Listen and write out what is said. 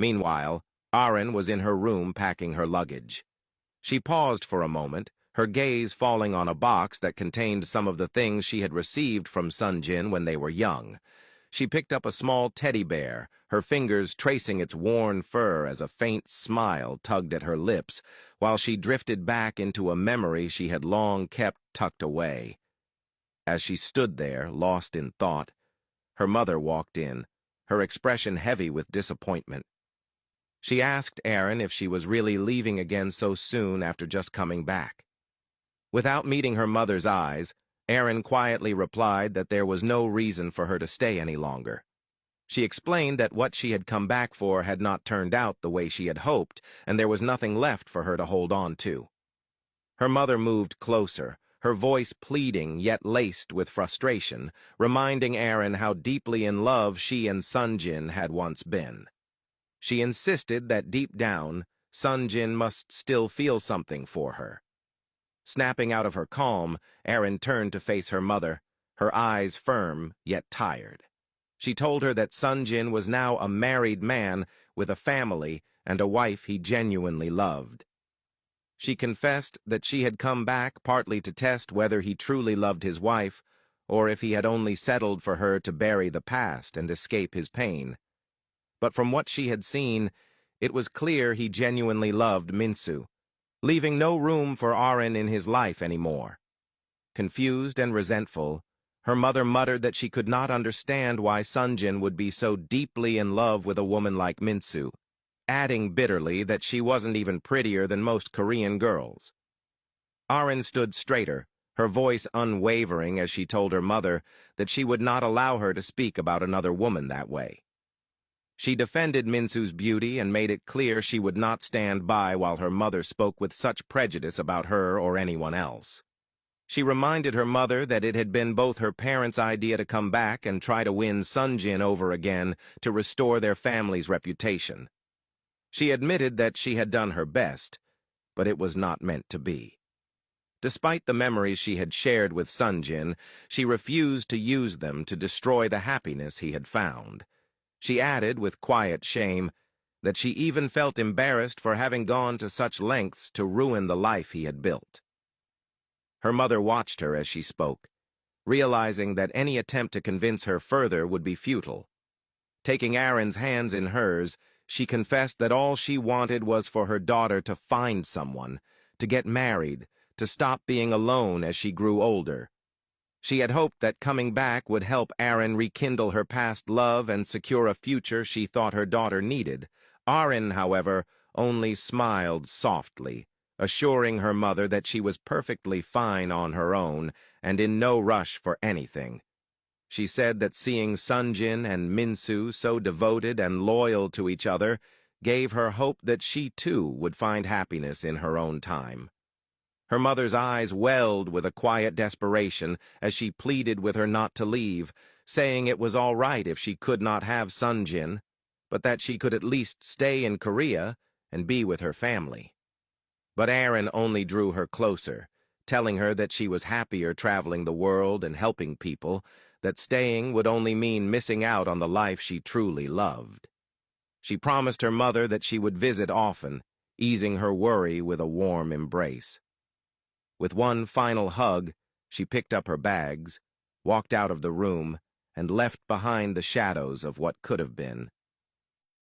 Meanwhile, Aaron was in her room packing her luggage. She paused for a moment, her gaze falling on a box that contained some of the things she had received from Sonjin when they were young. She picked up a small teddy bear, her fingers tracing its worn fur as a faint smile tugged at her lips, while she drifted back into a memory she had long kept tucked away. As she stood there, lost in thought, her mother walked in, her expression heavy with disappointment. She asked Aaron if she was really leaving again so soon after just coming back. Without meeting her mother's eyes, Aaron quietly replied that there was no reason for her to stay any longer. She explained that what she had come back for had not turned out the way she had hoped, and there was nothing left for her to hold on to. Her mother moved closer, her voice pleading yet laced with frustration, reminding Aaron how deeply in love she and Sonjin had once been. She insisted that deep down, Sonjin must still feel something for her. Snapping out of her calm, Aaron turned to face her mother, her eyes firm yet tired. She told her that Sonjin was now a married man with a family and a wife he genuinely loved. She confessed that she had come back partly to test whether he truly loved his wife, or if he had only settled for her to bury the past and escape his pain. But from what she had seen, it was clear he genuinely loved Minsu, leaving no room for Aaron in his life anymore. Confused and resentful, her mother muttered that she could not understand why Sonjin would be so deeply in love with a woman like Minsu, adding bitterly that she wasn't even prettier than most Korean girls. Aaron stood straighter, her voice unwavering as she told her mother that she would not allow her to speak about another woman that way. She defended Minsu's beauty and made it clear she would not stand by while her mother spoke with such prejudice about her or anyone else. She reminded her mother that it had been both her parents' idea to come back and try to win Sonjin over again to restore their family's reputation. She admitted that she had done her best, but it was not meant to be. Despite the memories she had shared with Sonjin, she refused to use them to destroy the happiness he had found. She added, with quiet shame, that she even felt embarrassed for having gone to such lengths to ruin the life he had built. Her mother watched her as she spoke, realizing that any attempt to convince her further would be futile. Taking Aaron's hands in hers, she confessed that all she wanted was for her daughter to find someone, to get married, to stop being alone as she grew older. She had hoped that coming back would help Aaron rekindle her past love and secure a future she thought her daughter needed. Aaron, however, only smiled softly, assuring her mother that she was perfectly fine on her own and in no rush for anything. She said that seeing Sonjin and Minsu so devoted and loyal to each other gave her hope that she too would find happiness in her own time. Her mother's eyes welled with a quiet desperation as she pleaded with her not to leave, saying it was all right if she could not have Sonjin, but that she could at least stay in Korea and be with her family. But Aaron only drew her closer, telling her that she was happier traveling the world and helping people, that staying would only mean missing out on the life she truly loved. She promised her mother that she would visit often, easing her worry with a warm embrace. With one final hug, she picked up her bags, walked out of the room, and left behind the shadows of what could have been.